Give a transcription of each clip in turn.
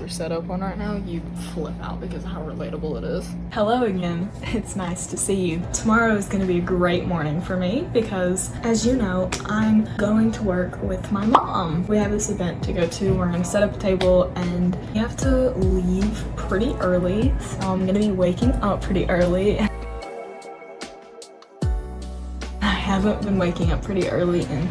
computer setup on right now, you flip out because of how relatable it is. Hello again. It's nice to see you. Tomorrow is going to be a great morning for me because, as you know, I'm going to work with my mom. We have this event to go to. We're going to set up a table and we have to leave pretty early. So I'm going to be waking up pretty early. I haven't been waking up pretty early in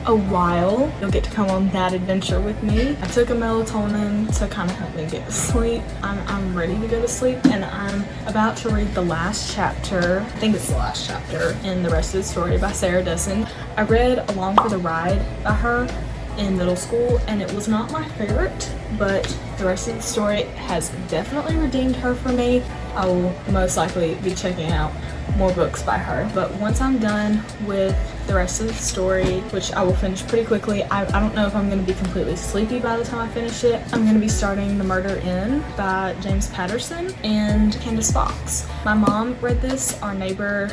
a while. You'll get to come on that adventure with me. I took a melatonin to kind of help me get to sleep. I'm ready to go to sleep and I'm about to read the last chapter. I think it's the last chapter in The Rest of the Story by Sarah Dessen. I read Along for the Ride by her in middle school and it was not my favorite, but The Rest of the Story has definitely redeemed her for me. I will most likely be checking out more books by her, but once I'm done with The Rest of the Story, which I will finish pretty quickly, I don't know if I'm going to be completely sleepy by the time I finish it. I'm going to be starting The Murder In by James Patterson and Candace Fox. My mom read this. Our neighbor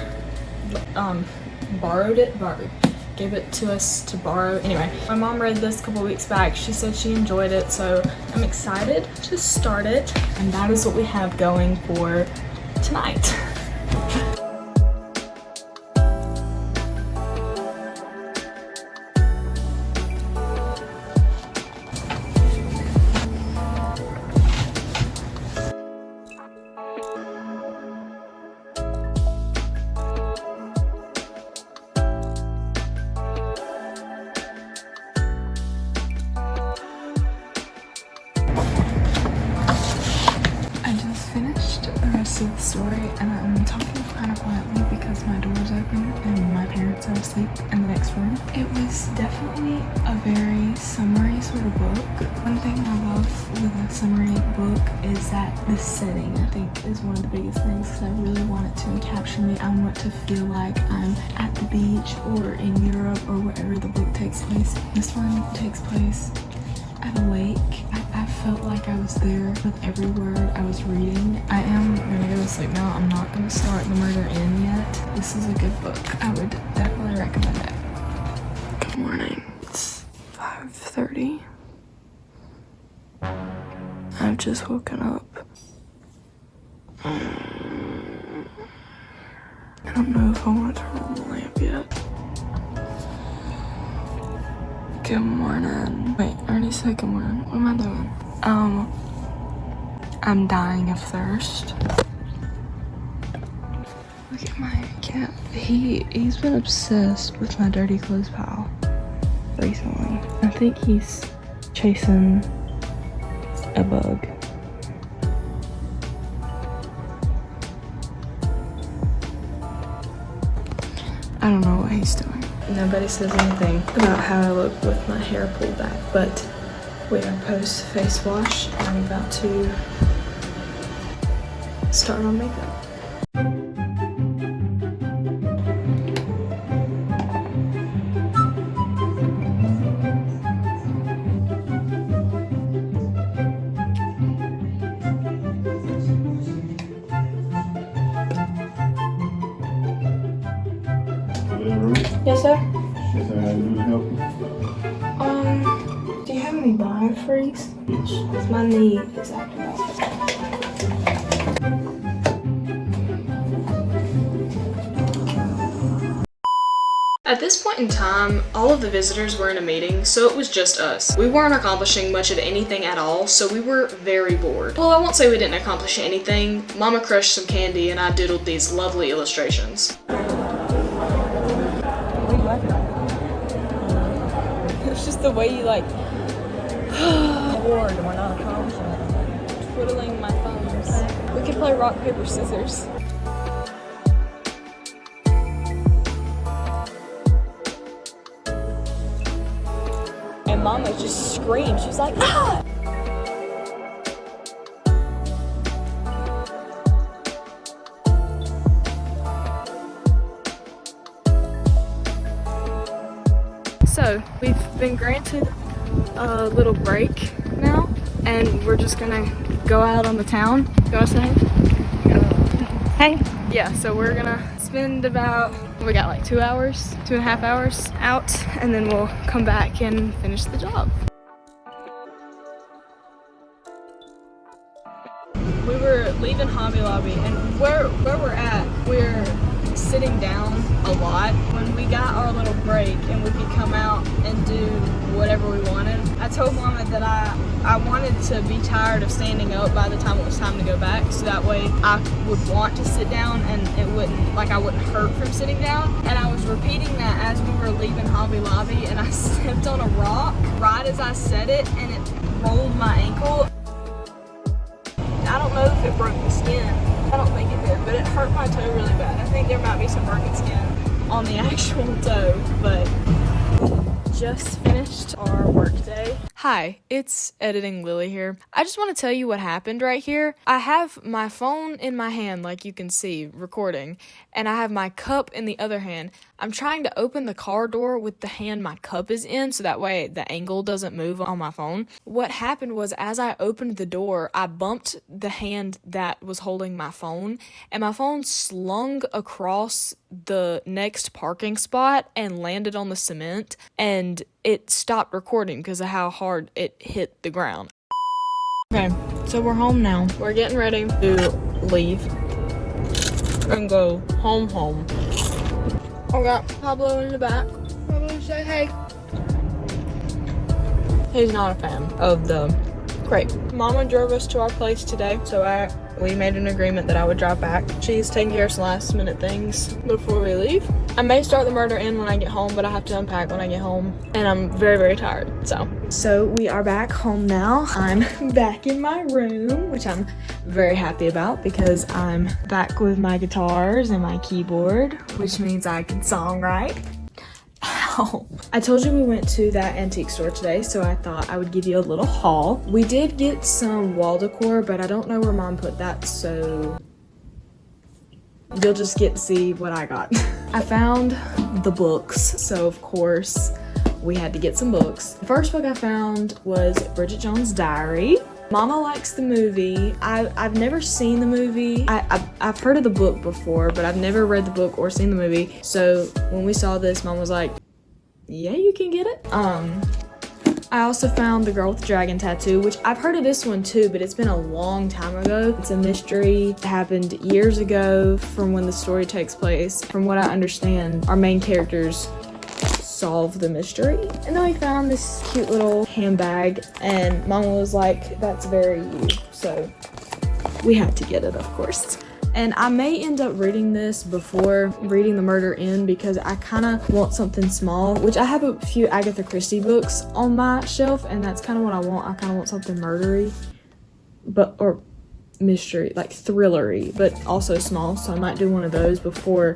gave it to us to borrow. Anyway, my mom read this a couple weeks back. She said she enjoyed it, so I'm excited to start it, and that is what we have going for tonight. Of the story, and I'm talking kind of quietly because my door's open and my parents are asleep in the next room. It was definitely a very summary sort of book. One thing I love with a summary book is that the setting, I think, is one of the biggest things because I really want it to capture me. I want to feel like I'm at the beach or in Europe or wherever the book takes place. This one takes place at a lake. I felt like I was there with every word I was reading. I am gonna go to sleep now. I'm not gonna start The Murder In yet. This is a good book. I would definitely recommend it. Good morning. It's 5:30. I've just woken up. I don't know if I want to turn on the lamp yet. Good morning. Wait, I already said good morning. What am I doing? I'm dying of thirst. Look at my cat. He's been obsessed with my dirty clothes pile recently. I think he's chasing a bug. I don't know what he's doing. Nobody says anything about how I look with my hair pulled back, but we are post face wash and I'm about to start on makeup. Yes, sir? Anything I can do to help you? Do you have any biofreeze? Yes. Because my knee is acting up. At this point in time, all of the visitors were in a meeting, so it was just us. We weren't accomplishing much of anything at all, so we were very bored. Well, I won't say we didn't accomplish anything. Mama crushed some candy and I doodled these lovely illustrations. It's just the way you like bored and we're not accomplishing it. Twiddling my thumbs. We could play rock, paper, scissors. And Mama just screamed. She was like, ah! So, we've been granted a little break now, and we're just gonna go out on the town. You wanna say hey? Hey. Yeah, so we're gonna spend about, we got like 2 hours, 2.5 hours out, and then we'll come back and finish the job. we were leaving Hobby Lobby, and where we're at, we're sitting down a lot. When we got our little break and we could come out and do whatever we wanted, I told Mama that I wanted to be tired of standing up by the time it was time to go back, so that way I would want to sit down and it wouldn't, like I wouldn't hurt from sitting down. And I was repeating that as we were leaving Hobby Lobby, and I stepped on a rock right as I said it, and it rolled my ankle. I don't know if it broke the skin. I don't think it did, but it hurt my toe really bad. I think there might be some broken skin on the actual toe, but just finished our work day. Hi, it's Editing Lily here. I just want to tell you what happened right here. I have my phone in my hand, like you can see, recording, and I have my cup in the other hand. I'm trying to open the car door with the hand my cup is in, so that way the angle doesn't move on my phone. What happened was, as I opened the door, I bumped the hand that was holding my phone, and my phone slung across the next parking spot and landed on the cement, and it stopped recording because of how hard it hit the ground. Okay, so we're home now. We're getting ready to leave and go home. I got Pablo in the back. I'm gonna say hey. He's not a fan of the crepe. Mama drove us to our place today, so we made an agreement that I would drive back. She's taking care of some last minute things before we leave. I may start the murder in when I get home, but I have to unpack when I get home, and I'm very, very tired, So we are back home now. I'm back in my room, which I'm very happy about because I'm back with my guitars and my keyboard, which means I can songwrite. Ow. I told you we went to that antique store today, so I thought I would give you a little haul. We did get some wall decor, but I don't know where Mom put that, so you'll just get to see what I got. I found the books, so of course we had to get some books. The first book I found was Bridget Jones' Diary. Mama likes the movie. I've never seen the movie. I've heard of the book before, but I've never read the book or seen the movie. So when we saw this, Mom was like, yeah, you can get it. I also found The Girl with the Dragon Tattoo, which I've heard of this one too, but it's been a long time ago. It's a mystery. It happened years ago from when the story takes place. From what I understand, our main characters solve the mystery. And then we found this cute little handbag, and Mama was like, that's very you. So we had to get it, of course. And I may end up reading this before reading The Murder In because I kind of want something small, which I have a few Agatha Christie books on my shelf, and that's kind of what I want. I kind of want something murdery, or mystery, like thrillery, but also small. So I might do one of those before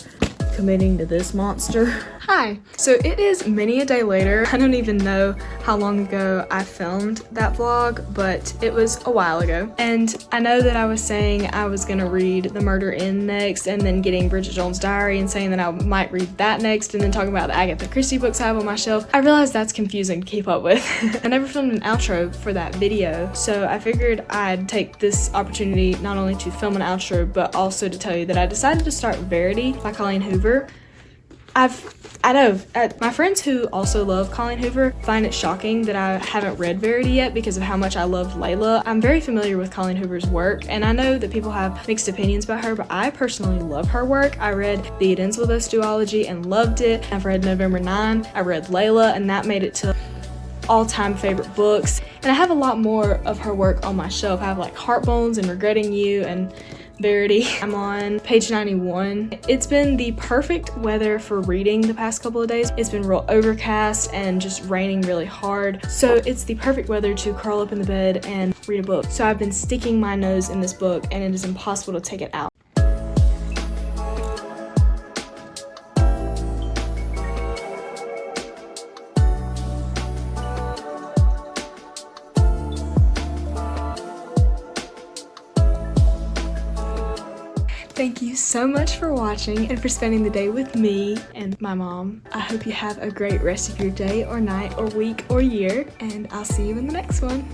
committing to this monster. Hi. So it is many a day later. I don't even know how long ago I filmed that vlog, but it was a while ago. And I know that I was saying I was gonna read The Murder In next, and then getting Bridget Jones' Diary and saying that I might read that next, and then talking about the Agatha Christie books I have on my shelf. I realized that's confusing to keep up with. I never filmed an outro for that video, so I figured I'd take this opportunity not only to film an outro, but also to tell you that I decided to start Verity by Colleen Hoover. I know, my friends who also love Colleen Hoover find it shocking that I haven't read Verity yet because of how much I loved Layla. I'm very familiar with Colleen Hoover's work, and I know that people have mixed opinions about her, but I personally love her work. I read The It Ends With Us duology and loved it. I've read November 9, I read Layla, and that made it to all-time favorite books. And I have a lot more of her work on my shelf. I have like Heartbones and Regretting You and Verity. I'm on page 91. It's been the perfect weather for reading the past couple of days. It's been real overcast and just raining really hard. So it's the perfect weather to curl up in the bed and read a book. So I've been sticking my nose in this book, and it is impossible to take it out. Thank you so much for watching and for spending the day with me and my mom. I hope you have a great rest of your day or night or week or year, and I'll see you in the next one.